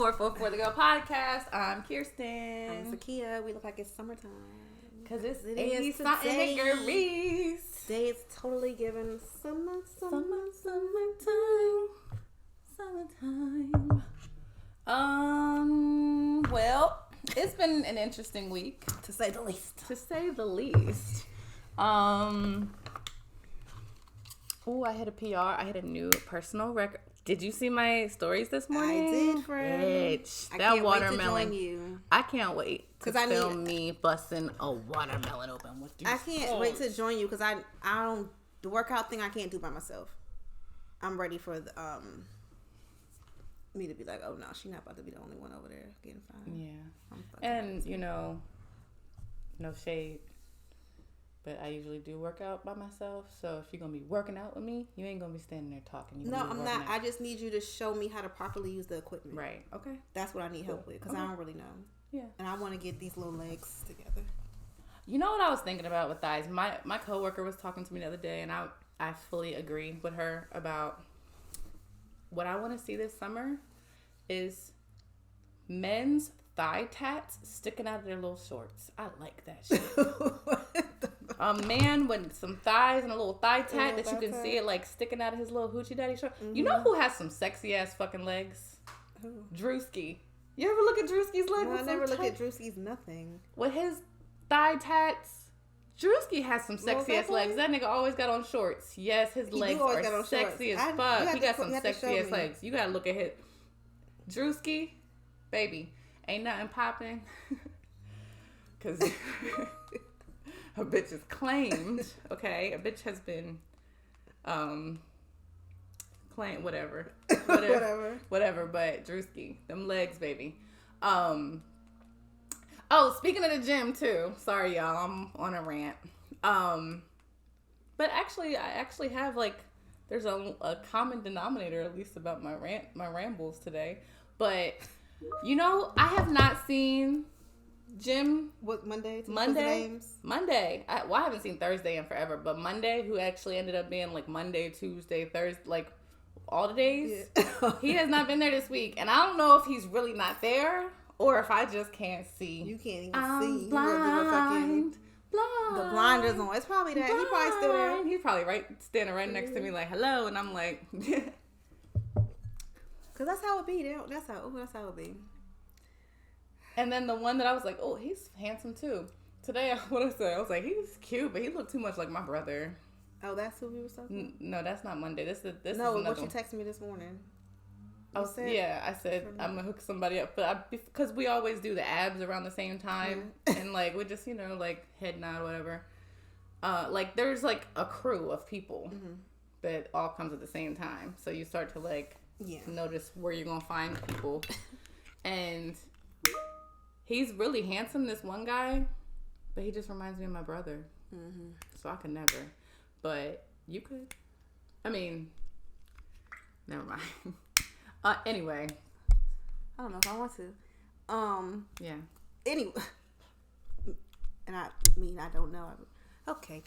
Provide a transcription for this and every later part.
444 The Girl Podcast. I'm Kirsten. I'm Zakia. We look like it's summertime. Because it's 80 something degrees. Today it's totally given summertime. Well, it's been an interesting week. To say the least. I hit a PR. I hit a new personal record. Did you see my stories this morning? I did, friend. Bitch, I that can't watermelon. wait to join you. I can't wait to film me busting a watermelon open with you. I can't wait to join you because I don't, the workout thing I can't do by myself. I'm ready for the me to be like, oh no, she's not about to be the only one over there getting fine. Yeah, and you know, no shade. But I usually do work out by myself. So if you're going to be working out with me, you ain't going to be standing there talking. No, I'm not. I just need you to show me how to properly use the equipment. Right. Okay. That's what I need help with because I don't really know. Yeah. And I want to get these little legs together. You know what I was thinking about with thighs? My coworker was talking to me the other day, and I fully agree with her about what I want to see this summer is men's thigh tats sticking out of their little shorts. I like that shit. A man with some thighs and a little thigh tat that you can see it like sticking out of his little hoochie daddy short. Mm-hmm. You know who has some sexy ass fucking legs? Who? Drewski. You ever look at Drewski's legs? No, I never look at Drewski's nothing. With his thigh tats, Drewski has some sexy ass legs. That nigga always got on shorts. Yes, his legs are sexy as fuck. He got some sexy ass legs. You gotta look at his Drewski, baby. Ain't nothing popping. Cause a bitch is claimed, okay? A bitch has been claimed, whatever, but Drewski, them legs, baby. Oh, speaking of the gym too. Sorry, y'all, I'm on a rant. But actually, I actually have there's a common denominator at least about my rambles today. But you know, I have not seen Jim. What, Monday? Monday. I haven't seen Thursday in forever, but Monday, who actually ended up being Monday, Tuesday, Thursday, all the days. Yeah. He has not been there this week, and I don't know if he's really not there or if I just can't see. You can't even see. Blind. The blinders on. It's probably that. He's probably still there. He's probably standing right next to me hello, and I'm like. Cause that's how it be. That's how it be. And then the one that I was like, oh, he's handsome too. Today, what I said, I was like, he's cute, but he looked too much like my brother. Oh, that's who we were talking about? No, that's not Monday. This is what you texted me this morning. I said I'm gonna hook somebody up, but because we always do the abs around the same time, and we just head nod, whatever. There's a crew of people that all comes at the same time, so you start to notice where you're gonna find people, and he's really handsome, this one guy, but he just reminds me of my brother. Mm-hmm. So I could never, but you could. I mean, never mind. Anyway, I don't know if I want to. Yeah. Anyway, and I don't know. Okay.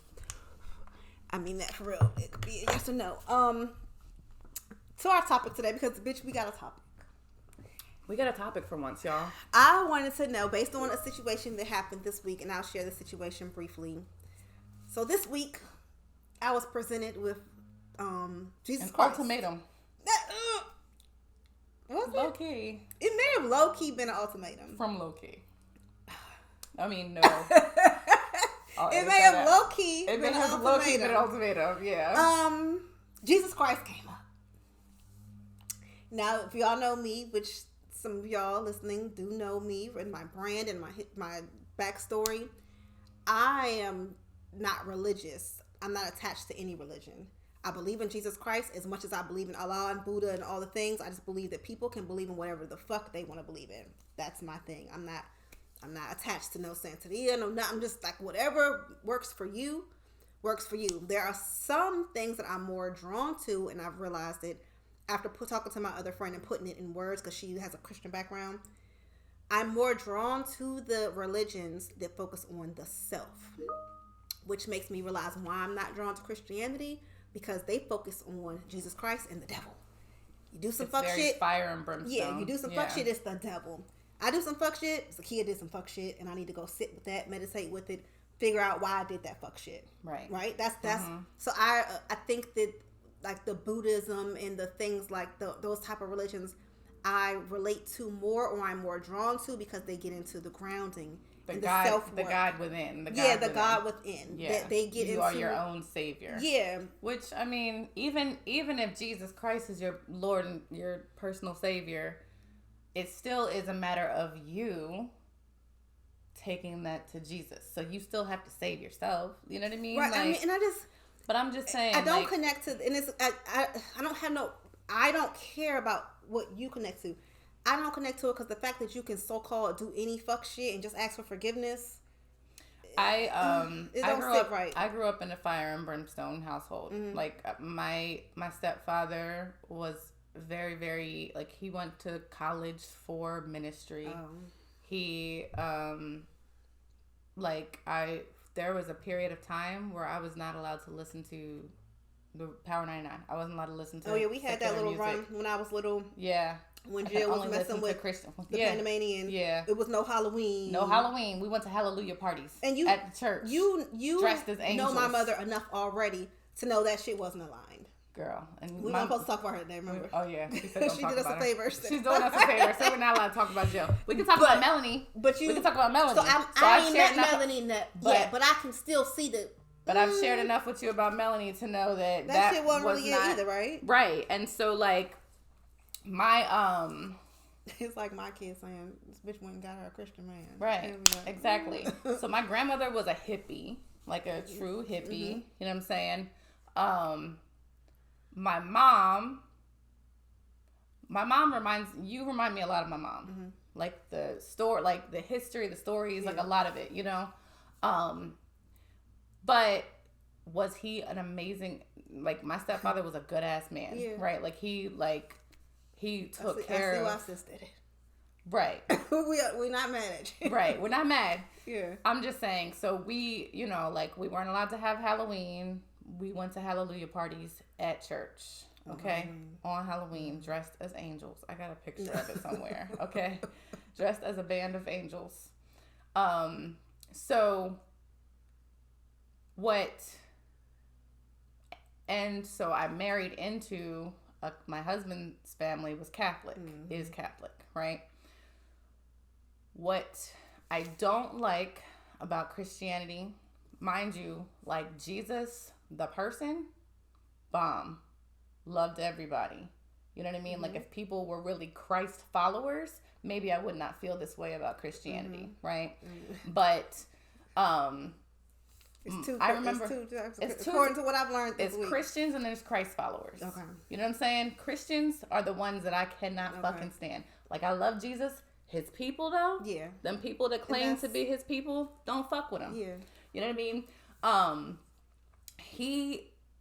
I mean that for real. It could be a yes or no. To our topic today, because bitch, we got a topic. We got a topic for once, y'all. I wanted to know, based on a situation that happened this week, and I'll share the situation briefly. So this week, I was presented with Jesus Christ. Ultimatum. Was it? Low key. It may have low key been an ultimatum. From low key. I mean, no. It may have low key been an ultimatum. Yeah. Jesus Christ came up. Now, if y'all know me, which some of y'all listening do know me and my brand and my backstory, I am not religious. I'm not attached to any religion. I believe in Jesus Christ as much as I believe in Allah and Buddha and all the things. I just believe that people can believe in whatever the fuck they want to believe in. That's my thing. I'm not attached to no Santeria. I'm just whatever works for you, works for you. There are some things that I'm more drawn to, and I've realized it after talking to my other friend and putting it in words because she has a Christian background. I'm more drawn to the religions that focus on the self, which makes me realize why I'm not drawn to Christianity, because they focus on Jesus Christ and the devil. You do some fuck shit. Fire and brimstone. Yeah, you do some fuck shit, it's the devil. I do some fuck shit, Zakiya did some fuck shit, and I need to go sit with that, meditate with it, figure out why I did that fuck shit. Right. That's so I think that like the Buddhism and the things like those type of religions I relate to more, or I'm more drawn to, because they get into the grounding. The God within. The God within. Yeah. They get you are your own savior. Yeah. Which, I mean, even if Jesus Christ is your Lord and your personal savior, it still is a matter of you taking that to Jesus. So you still have to save yourself. You know what I mean? Right. Like, but I'm just saying. I don't connect to, and it's I don't care about what you connect to. I don't connect to it because the fact that you can so-called do any fuck shit and just ask for forgiveness. It don't sit right. I grew up in a fire and brimstone household. Mm-hmm. Like my stepfather was very, very, like, he went to college for ministry. He there was a period of time where I was not allowed to listen to the Power 99. I wasn't allowed to listen to. Oh yeah, we had that little run when I was little. Yeah. When Jill was messing with the Panamanian. Yeah. It was no Halloween. No Halloween. We went to Hallelujah parties. And you at the church. You dressed as angels. Know my mother enough already to know that shit wasn't aligned. Girl. And we weren't supposed to talk about her today, remember? Oh yeah. She said she did us a favor. She's doing us a favor, so we're not allowed to talk about Jill. We can talk about Melanie. We can talk about Melanie. So I ain't met Melanie yet, but I can still see the. But I've shared enough with you about Melanie to know that shit wasn't really it either, right? Right. And so, like, my it's like my kids saying, this bitch went and got her a Christian man. Right. Exactly. So my grandmother was a hippie, like a true hippie. Mm-hmm. You know what I'm saying? My mom remind me a lot of my mom. Mm-hmm. Like the story, like the history, the stories, like a lot of it, you know? But was he an amazing, like, my stepfather was a good ass man, right? Like he took care of. I see why sis did it. Right. We're not mad at you. Right. We're not mad. Yeah. I'm just saying. So we, you know, like, we weren't allowed to have Halloween. We went to Hallelujah parties at church. Okay. On Halloween, dressed as angels. I got a picture of it somewhere. Okay. Dressed as a band of angels. So I married into my husband's family was Catholic, is Catholic, right? What I don't like about Christianity, mind you, like, Jesus, the person, bomb, loved everybody. You know what I mean? Mm-hmm. Like, if people were really Christ followers, maybe I would not feel this way about Christianity, right? Mm-hmm. But it's two according to what I've learned this week. Christians and there's Christ followers. Okay. You know what I'm saying? Christians are the ones that I cannot fucking stand. Like, I love Jesus. His people, though? Yeah. Them people that claim to be his people, don't fuck with him. Yeah. You know what I mean?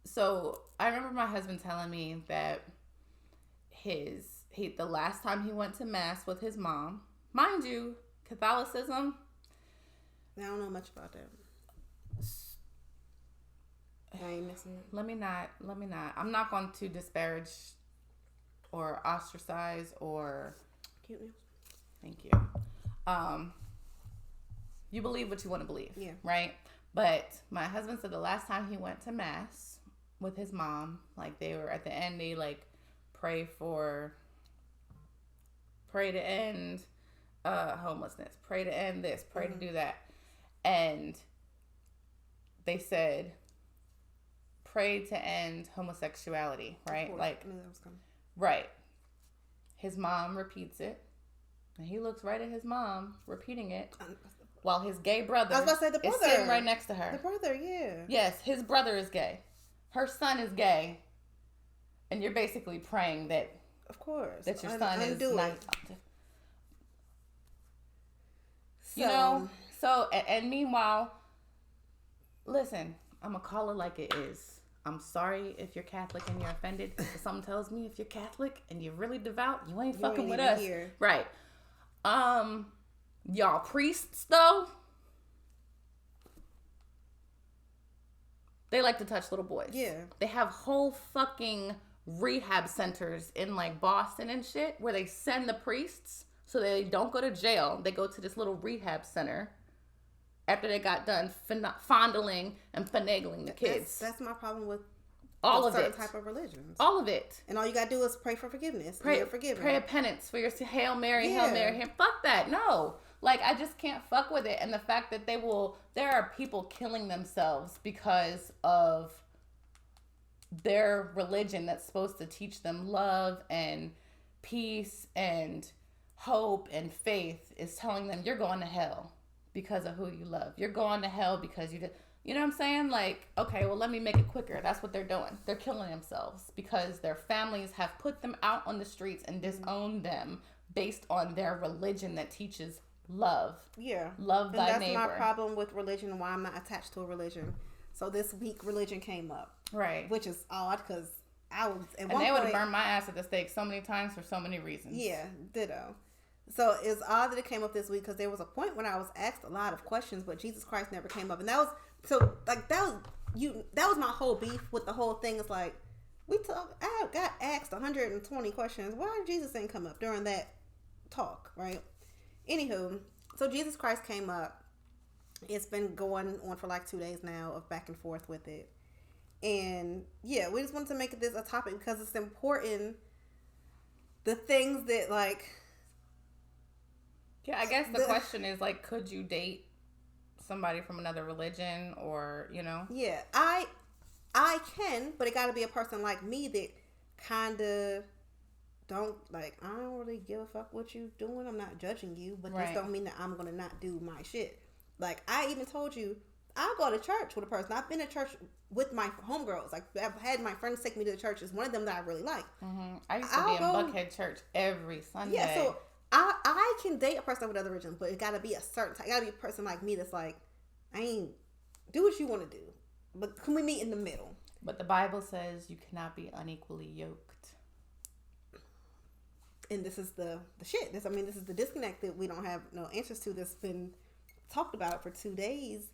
So I remember my husband telling me that the last time he went to mass with his mom, mind you, Catholicism. I don't know much about that. I ain't missing it. Let me not. I'm not going to disparage or ostracize or. Cuteness. Thank you. You believe what you want to believe. Yeah. Right? But my husband said the last time he went to mass with his mom, like, they were at the end, they like pray to end homelessness, pray to end this, pray to do that. And they said, pray to end homosexuality, right? Like, I knew that was coming. Right. His mom repeats it. And he looks right at his mom repeating it while his gay brother, I was about to say the brother is sitting right next to her. The brother, yeah. Yes, his brother is gay. Her son is gay. And you're basically praying that, of course, that your son is not. So, you know? So, and meanwhile, listen, I'm going to call it like it is. I'm sorry if you're Catholic and you're offended. But something tells me if you're Catholic and you're really devout, you ain't fucking with us. Here. Right. Y'all priests, though, they like to touch little boys. Yeah. They have whole fucking rehab centers in like Boston and shit where they send the priests so they don't go to jail. They go to this little rehab center after they got done fondling and finagling the kids. That's my problem with all of certain it. Type of religions. All of it. And all you gotta do is pray for forgiveness. Pray a penance for your Hail Mary, Hail Mary. Fuck that. No. Like, I just can't fuck with it. And the fact that there are people killing themselves because of their religion that's supposed to teach them love and peace and hope and faith is telling them you're going to hell because of who you love. You're going to hell because you did. You know what I'm saying? Like, okay, well, let me make it quicker. That's what they're doing. They're killing themselves because their families have put them out on the streets and disowned them based on their religion that teaches love. Yeah. Love thy neighbor. That's my problem with religion and why I'm not attached to a religion. So this week, religion came up. Right. Which is odd because I was at and one they would have point, burned my ass at the stake so many times for so many reasons. Yeah, ditto. So it's odd that it came up this week because there was a point when I was asked a lot of questions, but Jesus Christ never came up, and that was that was my whole beef with the whole thing. It's like I got asked 120 questions. Why Jesus didn't come up during that talk, right? Anywho, so Jesus Christ came up. It's been going on for like 2 days now of back and forth with it, and yeah, we just wanted to make this a topic because it's important. The things that like. Yeah, I guess the question is, like, could you date somebody from another religion or, you know? Yeah, I can, but it got to be a person like me that kind of don't, like, I don't really give a fuck what you doing. I'm not judging you, but this don't mean that I'm going to not do my shit. Like, I even told you, I'll go to church with a person. I've been to church with my homegirls. Like, I've had my friends take me to the church. It's one of them that I really like. Mm-hmm. I used to be in Buckhead Church every Sunday. Yeah, so I can date a person with other religion, but it got to be a certain type. It got to be a person like me that's like, I ain't, do what you want to do, but can we meet in the middle? But the Bible says you cannot be unequally yoked. And this is the shit. This is the disconnect that we don't have no answers to. That's been talked about for 2 days.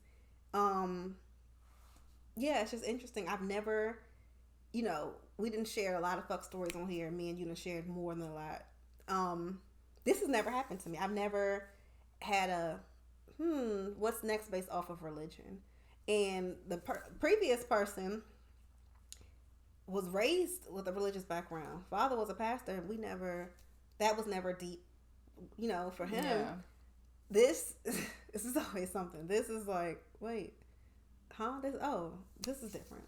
Yeah, it's just interesting. I've never, we didn't share a lot of fuck stories on here. Me and you done shared more than a lot. This has never happened to me. I've never had a, what's next based off of religion. And the previous person was raised with a religious background. Father was a pastor, and that was never deep, for him. Yeah. This is always something. This is like, wait, this is different.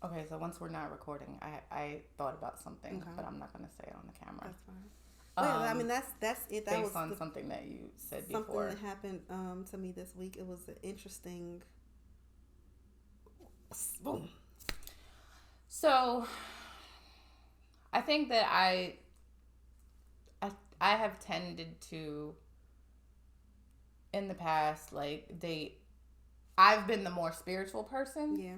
Okay, so once we're not recording, I thought about something, but I'm not going to say it on the camera. That's fine. That's it. That based on something that you said before. Something that happened to me this week. It was an interesting. Boom. So, I think that I have tended to, in the past, like date. I've been the more spiritual person. Yeah.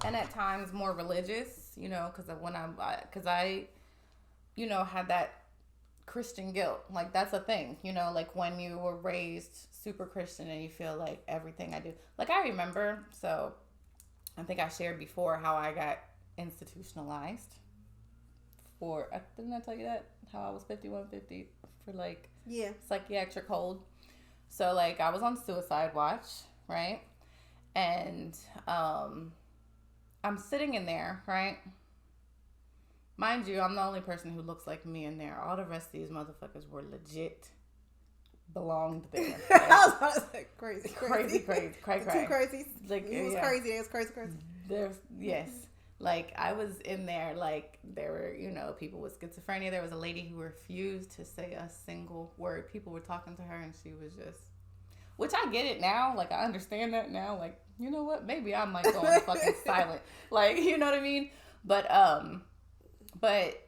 And at times more religious. Because I had that Christian guilt. Like, that's a thing, like when you were raised super Christian and you feel like everything I do. Like, I remember, so I think I shared before how I got institutionalized didn't I tell you that? How I was 5150 for like psychiatric hold. So like I was on suicide watch, right? And I'm sitting in there, right? Mind you, I'm the only person who looks like me in there. All the rest of these motherfuckers were legit belonged there. Right? I was about to say crazy. Two crazies. Like, it was crazy. It was crazy. Yes. Like, I was in there, like, there were, people with schizophrenia. There was a lady who refused to say a single word. People were talking to her, and she was just... Which I get it now. Like, I understand that now. Like, you know what? Maybe I might go on fucking silent. Like, you know what I mean? But, like,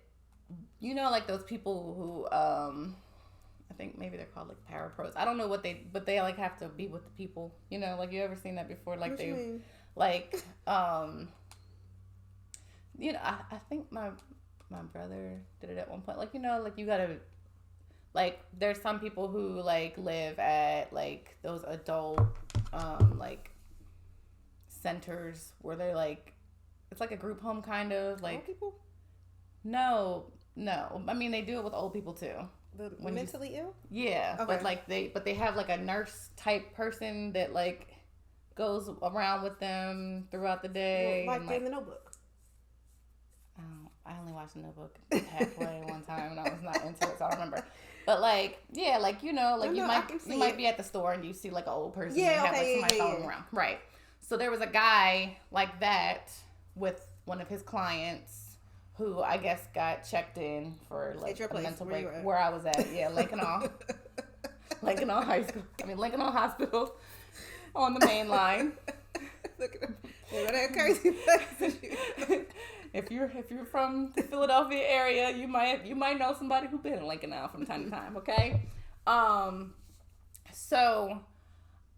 those people who, I think maybe they're called, like, parapros. I don't know what but they, like, have to be with the people. Like, you ever seen that before? Like, what you mean? Like, I think my brother did it at one point. Like, like you gotta, like, there's some people who like live at like those adult, like centers where they're like, it's like a group home kind of like. Old people? No. I mean, they do it with old people too. The mentally ill? Yeah. Okay. But they have like a nurse type person that like goes around with them throughout the day. Well, like in The Notebook. I only watched The Notebook halfway one time and I was not into it, so I don't remember. But like, yeah, like you know, like you might be at the store and you see like an old person and have like somebody following around, right? So there was a guy like that with one of his clients who I guess got checked in for like a mental break where I was at, Lincoln Hall High School. Lincoln Hall Hospital on the main line. Look at him. That crazy. If you're from the Philadelphia area, you might know somebody who's been in Lincoln now from time to time, okay? So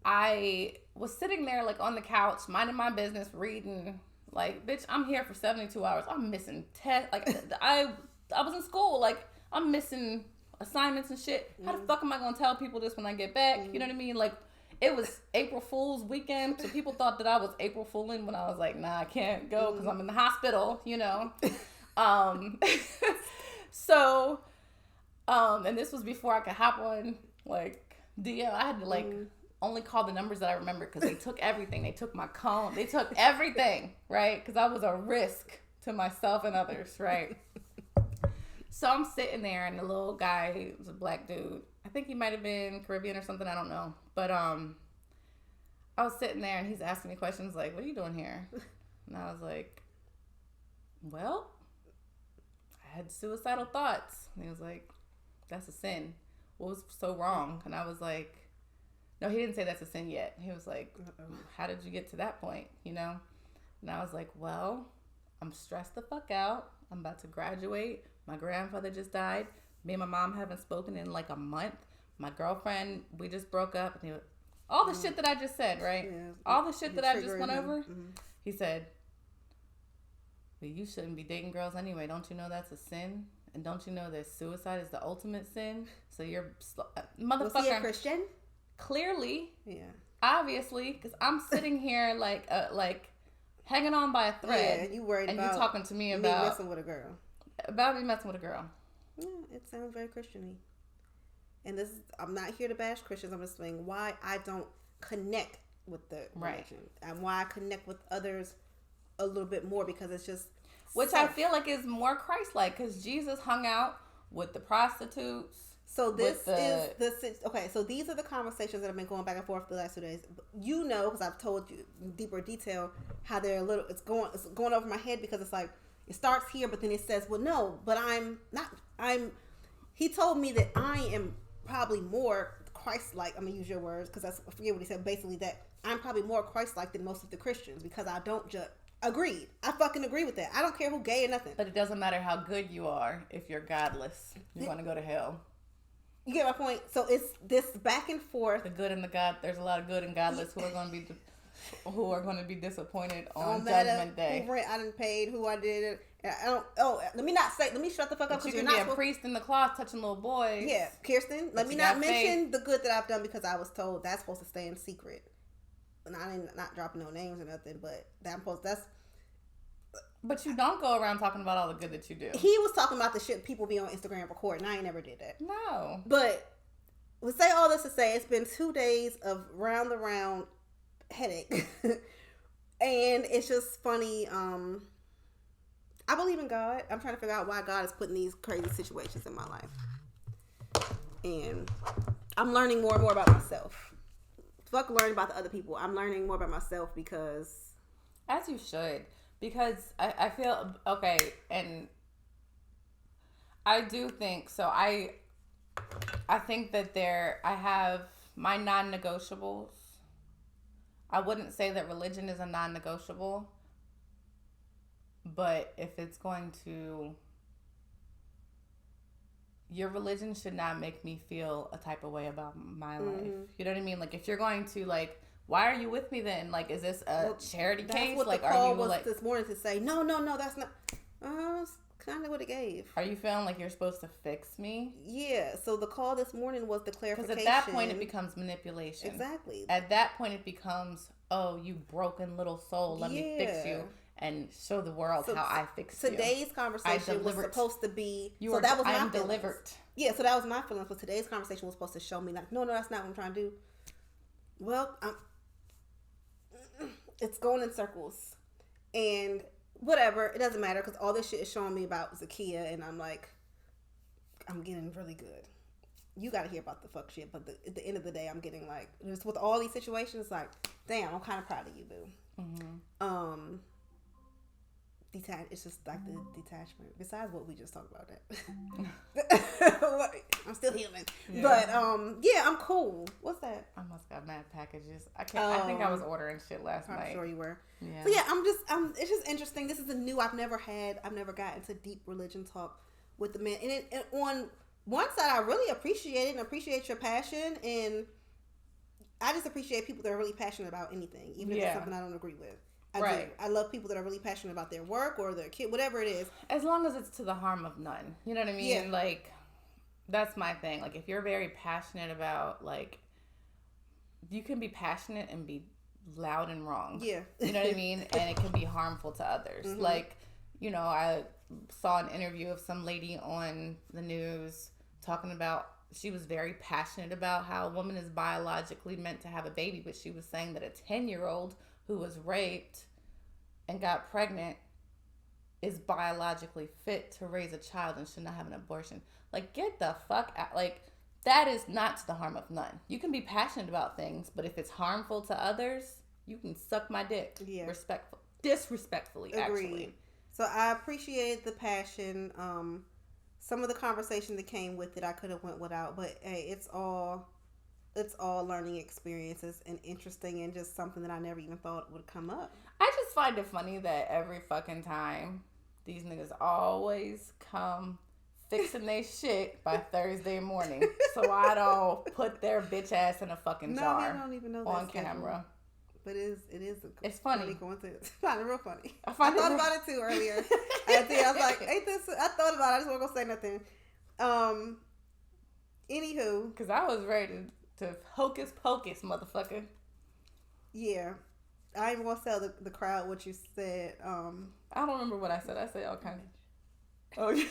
I was sitting there like on the couch, minding my business, reading. Like, bitch, I'm here for 72 hours. I'm missing tests. Like, I was in school. Like, I'm missing assignments and shit. How the fuck am I gonna tell people this when I get back? You know what I mean? Like, it was April Fool's weekend, so people thought that I was April Fooling when I was like, nah, I can't go because I'm in the hospital, you know? So, and this was before I could hop on, like, DL. I had to, like, only call the numbers that I remember because they took everything. They took my comb. They took everything, right? Because I was a risk to myself and others, right? So I'm sitting there, and the little guy was a black dude. I think he might have been Caribbean or something. I don't know. But I was sitting there, and he's asking me questions like, what are you doing here? And I was like, well, I had suicidal thoughts. And he was like, that's a sin. What was so wrong? And I was like, no, he didn't say that's a sin yet. He was like, how did you get to that point, you know? And I was like, well, I'm stressed the fuck out. I'm about to graduate. My grandfather just died. Me and my mom haven't spoken in like a month. My girlfriend, we just broke up. And all the shit that I just said, right? Yeah, all the shit that I just went over. Mm-hmm. He said, well, you shouldn't be dating girls anyway. Don't you know that's a sin? And don't you know that suicide is the ultimate sin? So you're motherfucker. Was he a Christian? Clearly. Yeah. Obviously, because I'm sitting here like hanging on by a thread. Yeah, you worried and about you talking to me about messing with a girl. About me messing with a girl. Yeah, it sounds very Christian-y. And I'm not here to bash Christians. I'm just saying why I don't connect with the religion and why I connect with others a little bit more because it's just I feel like is more Christ-like because Jesus hung out with the prostitutes. So okay. So these are the conversations that have been going back and forth the last 2 days. You know, because I've told you in deeper detail how they're it's going over my head because it's like it starts here, but then it says, well, no, but he told me that I am probably more Christ-like. I'm gonna use your words because I forget what he said. Basically, that I'm probably more Christ-like than most of the Christians because I don't judge. Agreed. I fucking agree with that. I don't care who gay or nothing. But it doesn't matter how good you are if you're godless. You're going to go to hell. You get my point? So it's this back and forth. The good and the God. There's a lot of good and godless who are going to be disappointed on Judgment Day. Who rent I done paid, who I did. Let me shut the fuck up because you're not a priest in the closet touching little boys. Yeah, Kirsten. Let me not mention the good that I've done because I was told that's supposed to stay in secret. And I ain't not dropping no names or nothing, but But you don't go around talking about all the good that you do. He was talking about the shit people be on Instagram recording. I ain't never did that. No. But we say all this to say it's been 2 days of round the round headache. And it's just funny. I believe in God. I'm trying to figure out why God is putting these crazy situations in my life. And I'm learning more and more about myself. Fuck learning about the other people. I'm learning more about myself because... As you should. Because I feel... Okay, and I do think... So I think that I have my non-negotiables. I wouldn't say that religion is a non-negotiable. But if it's going to... Your religion should not make me feel a type of way about my life. You know what I mean? Like, if you're going to, like, why are you with me then? Like, is this a charity case? What like, the call are you was like this morning to say, no, that's not. It's kind of what it gave. Are you feeling like you're supposed to fix me? Yeah. So the call this morning was the clarification. Because at that point, it becomes manipulation. Exactly. At that point, it becomes, oh, you broken little soul. Let me fix you. and show the world how I fix today's conversation was supposed to be. I'm delivered. Yeah, so that was my feelings. But today's conversation was supposed to show me like, no, that's not what I'm trying to do. Well, it's going in circles, and whatever, it doesn't matter because all this shit is showing me about Zakiya, and I'm like, I'm getting really good. You got to hear about the fuck shit, but at the end of the day, I'm getting like, just with all these situations, like, damn, I'm kind of proud of you, boo. Mm-hmm. It's just like the detachment. Besides what we just talked about, that I'm still healing, but I'm cool. What's that? I must got mad packages. I think I was ordering shit last night. I'm sure you were. Yeah. So yeah, it's just interesting. This is a new. I've never gotten into deep religion talk with the man, and on one side, I really appreciate it and appreciate your passion, and I just appreciate people that are really passionate about anything, even if it's something I don't agree with. I love people that are really passionate about their work or their kid, whatever it is. As long as it's to the harm of none. You know what I mean? Yeah. Like, that's my thing. Like, if you're very passionate about, like, you can be passionate and be loud and wrong. Yeah. You know what I mean? And it can be harmful to others. Mm-hmm. Like, you know, I saw an interview of some lady on the news talking about, she was very passionate about how a woman is biologically meant to have a baby, but she was saying that a 10-year-old who was raped and got pregnant is biologically fit to raise a child and should not have an abortion. Like, get the fuck out. Like, that is not to the harm of none. You can be passionate about things, but if it's harmful to others, you can suck my dick. Yeah. Disrespectfully, agreed. Actually. So I appreciate the passion. Some of the conversation that came with it, I could have went without, but hey, it's all learning experiences and interesting and just something that I never even thought would come up. I just find it funny that every fucking time these niggas always come fixing their shit by Thursday morning. So I don't put their bitch ass in a fucking jar. No, I don't even know on camera. But it's funny. Coincidence. I find it real funny. I thought about it too earlier. I was like, ain't this? I thought about it. I just wasn't gonna say nothing. Anywho, because I was ready to hocus pocus, motherfucker. Yeah. I ain't even gonna tell the crowd what you said. I don't remember what I said. I said all kinds of... Oh, yeah.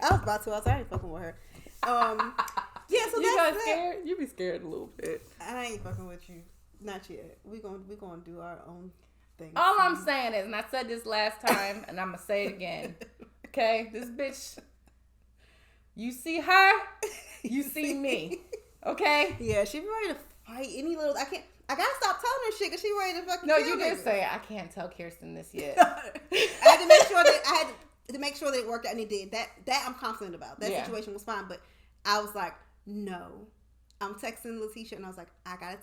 I was about to. I was already fucking with her. Yeah, so you got scared? You be scared a little bit. I ain't fucking with you. Not yet. We gonna do our own thing. All I'm saying is, and I said this last time, and I'm gonna say it again. Okay? This bitch... You see her, you see me. Okay? Yeah, she ready to fight any little... I gotta stop telling her shit because she ready to fucking No, you did say, I can't tell Kirsten this yet. I had to make sure that it worked out, and it did. That I'm confident about. That situation was fine, but I was like, no. I'm texting Letitia, and I was like, I gotta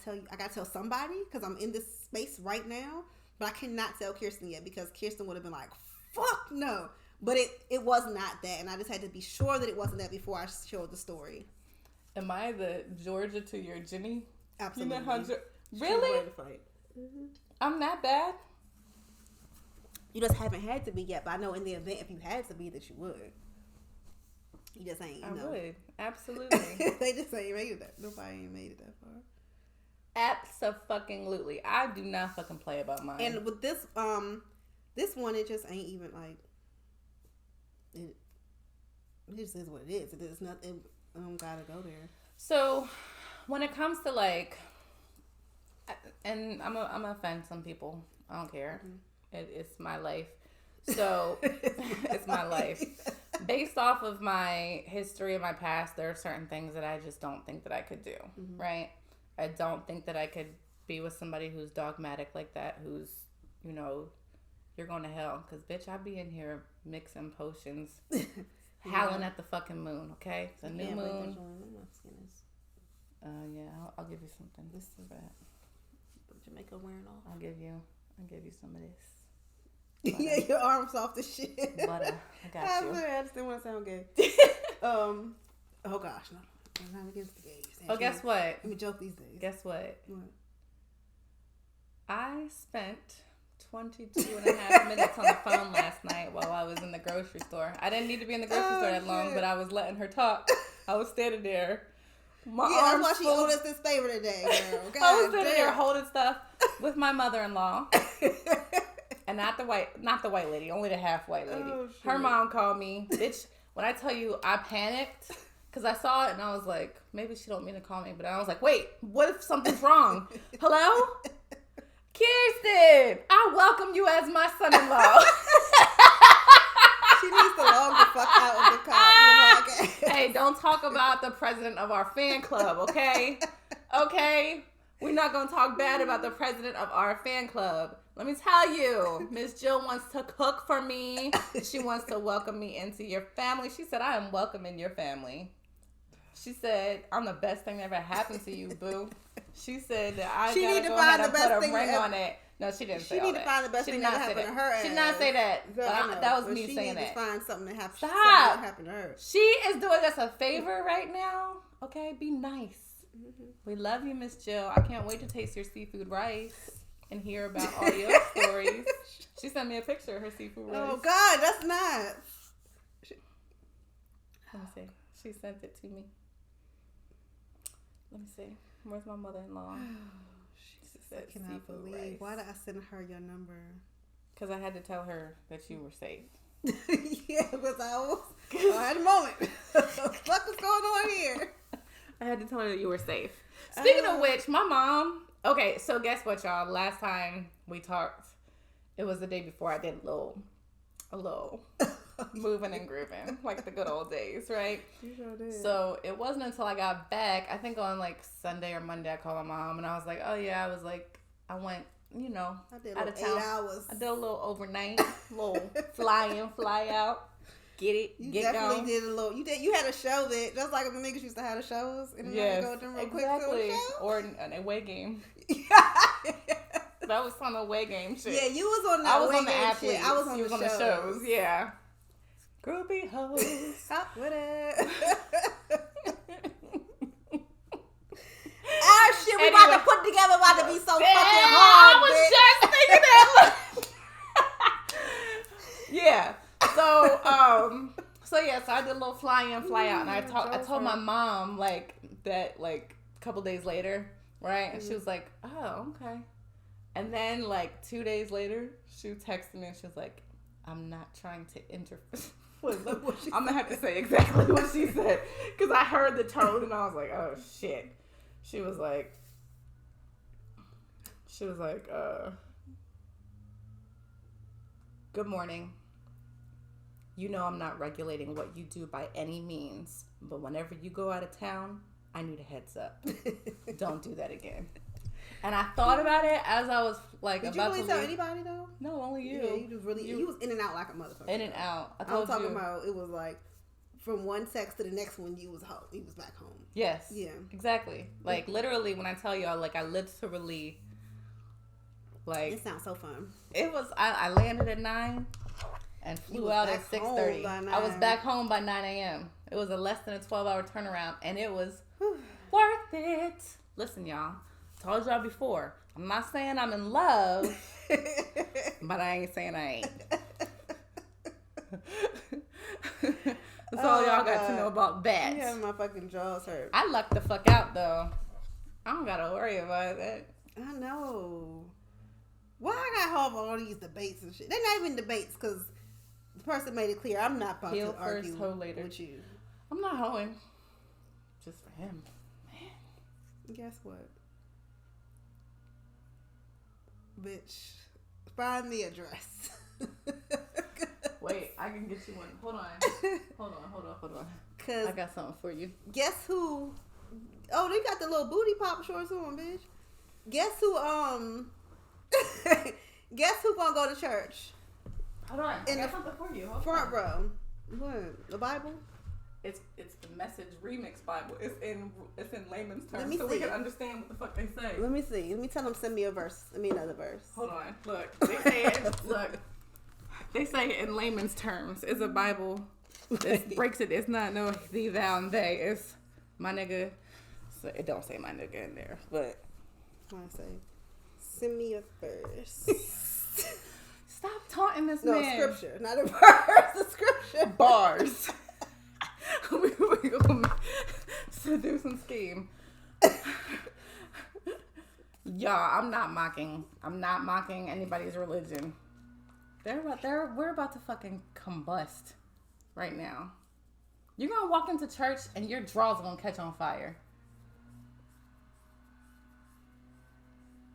tell somebody because I'm in this space right now, but I cannot tell Kirsten yet because Kirsten would have been like, fuck no. But it was not that, and I just had to be sure that it wasn't that before I showed the story. Am I the Georgia to your Jenny? Absolutely. You know really? Mm-hmm. I'm that bad? You just haven't had to be yet, but I know in the event if you had to be that you would. You just ain't. I would. Absolutely. They just ain't made it that. Nobody ain't made it that far. Abso-fucking-lutely. I do not fucking play about mine. And with this one, it just ain't even like. It just is what it is. It is nothing. I don't gotta go there. So, when it comes to like, and I'm gonna offend some people. I don't care. Mm-hmm. It's my life. So, it's my life. Based off of my history and my past, there are certain things that I just don't think that I could do. Mm-hmm. Right? I don't think that I could be with somebody who's dogmatic like that. Who's, you know, you're going to hell. Because, bitch, I be in here mixing potions, howling at the fucking moon, okay? It's a new moon. Yeah, I'll give you something. This is bad. Jamaica wearing off. I'll give you some of this. Yeah, your arms off the shit. Butter. I got you. I just didn't want to sound gay. Oh gosh, no. I'm not against the gays. Oh, guess what? Let me joke these days. Guess what? What? I spent 22 and a half minutes on the phone last night while I was in the grocery store. I didn't need to be in the grocery store that long, but I was letting her talk. I was standing there. That's why she owed us this favor today, girl. I was sitting there holding stuff with my mother-in-law. And not the white lady, only the half white lady. Oh, her mom called me. Bitch, when I tell you I panicked, because I saw it and I was like, maybe she don't mean to call me. But I was like, wait, what if something's wrong? Hello? Kirsten, I welcome you as my son-in-law. She needs to log the fuck out of the podcast. Hey, don't talk about the president of our fan club, okay? Okay? We're not going to talk bad about the president of our fan club. Let me tell you, Miss Jill wants to cook for me. She wants to welcome me into your family. She said, I am welcome in your family. She said, I'm the best thing that ever happened to you, boo. She said that I gotta go ahead and put a ring on it. No, she didn't say all that. She need to find the best thing that happened to her. She did not say that. That was me saying that. She needs to find something that happened to her. She is doing us a favor right now. Okay, be nice. Mm-hmm. We love you, Miss Jill. I can't wait to taste your seafood rice and hear about all your stories. She sent me a picture of her seafood rice. Oh, God, that's not. Let me see. She sent it to me. Let me see. Where's my mother-in-law? I cannot believe. Rice. Why did I send her your number? Because I had to tell her that you were safe. Yeah, because I had a moment. What the fuck is going on here? I had to tell her that you were safe. Speaking of which, my mom... Okay, so guess what, y'all? Last time we talked, it was the day before I did a little moving and grooving, like the good old days, right? You sure did. So it wasn't until I got back, I think on like Sunday or Monday, I called my mom and I was like, oh yeah, I went, out of town. 8 hours. I did a little overnight, little fly in, fly out. Get it, you get definitely going. Did a little. You had a show that just like the niggas used to have the shows, and then you go with them real quick to the show. Or an away game. That was on the away game shit. Yeah, you was on the away game shit. I was on the shows. Yeah. Groupie hoes. Stop with it. Our shit we about to put together about to be so fucking hard. I was just thinking that. Yeah. So I did a little fly in, fly out, and I told my mom like that a couple days later, right? And she was like, "Oh, okay." And then 2 days later, she texted me and she was like, "I'm not trying to interfere." I'm gonna have to say exactly what she said because I heard the tone and I was like, "Oh shit." She was like, "Good morning. You know I'm not regulating what you do by any means, but whenever you go out of town, I need a heads up. Don't do that again." And I thought about it as I was about to leave. Did you really tell anybody though? No, only you. Yeah, you was in and out like a motherfucker. In and out. I'm talking about it was like from one text to the next one you was home. You was back home. Yes. Yeah. Exactly. Literally when I tell y'all I literally it sounds so fun. It was I landed at 9 and flew out at 6:30. I was back home by 9 a.m. It was a less than a 12-hour turnaround, and it was worth it. Listen, y'all. Told y'all before. I'm not saying I'm in love, but I ain't saying I ain't. That's all y'all got to know about that. Yeah, my fucking jaws hurt. I lucked the fuck out, though. I don't gotta worry about that. I know. Why I got home on all these debates and shit? They're not even debates because the person made it clear I'm not about to argue with you. I'm not hoeing. Just for him. Man. Guess what? Bitch, find the address. Wait, I can get you one. Hold on. Cause I got something for you. Guess who? Oh, they got the little booty pop shorts on, bitch. Guess who? Guess who gonna go to church? Hold on. I got something for you. Front row. What? The Bible? It's the Message Remix Bible. It's in layman's terms, so we can understand what the fuck they say. Let me see. Let me tell them send me a verse. Send me another verse. Hold on. Look, they say it. They say it in layman's terms. It's a Bible. It breaks it. It's not no thee, thou, and they. It's my nigga. So it don't say my nigga in there, but I say, send me a verse. Stop taunting this man. No, scripture, not a verse. A scripture. Bars. We gonna seduce and scheme. Y'all, I'm not mocking anybody's religion. We're about to fucking combust right now. You're gonna walk into church and your drawers gonna catch on fire.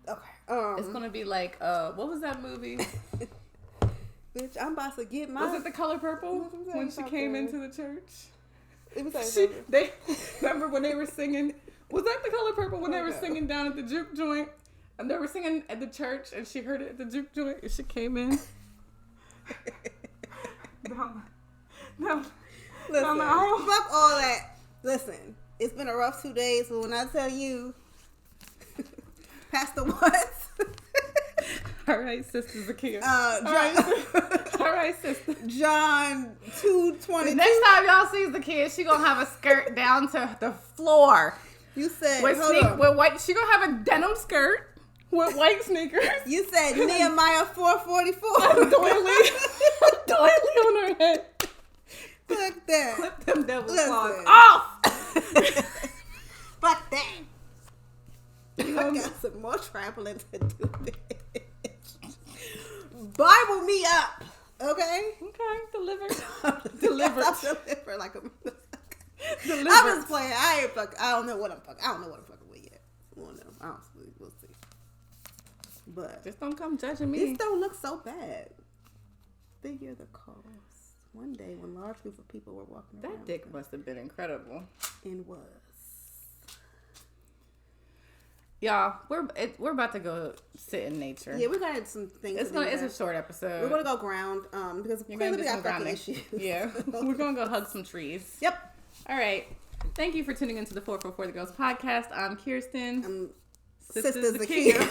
Okay. It's gonna be like, what was that movie? Bitch, I'm about to get my... Was it The Color Purple? When she came into the church? It was they remember when they were singing... Was that The Color Purple when they were singing down at the juke joint? And they were singing at the church and she heard it at the juke joint and she came in. No. Listen, fuck all that. Listen, it's been a rough 2 days, but when I tell you... Pastor what? All right, Sister Zakia. All right, sister. John 2:22. The next time y'all see Zakia, she gonna have a skirt down to the floor. You said with white. She gonna have a denim skirt with white sneakers. You said Nehemiah 4:44. Doily on her head. Fuck that. Clip them devil claws off. Fuck that. I got some more traveling to do, bitch. Bible me up, okay? Okay, delivered. I'll deliver like a delivered. I'm just playing. I don't know what I'm fucking with yet. We'll see. But just don't come judging me. This don't look so bad. Figure the cost. One day when large group of people were walking around. That dick must have been incredible. And was. Y'all, we're about to go sit in nature. Yeah, we got some things. It's a short episode. We're gonna go ground because clearly we got fucking issues. Yeah, we're gonna go hug some trees. Yep. All right. Thank you for tuning into the 444 The Girls podcast. I'm Kirsten. I'm Sister Zakia.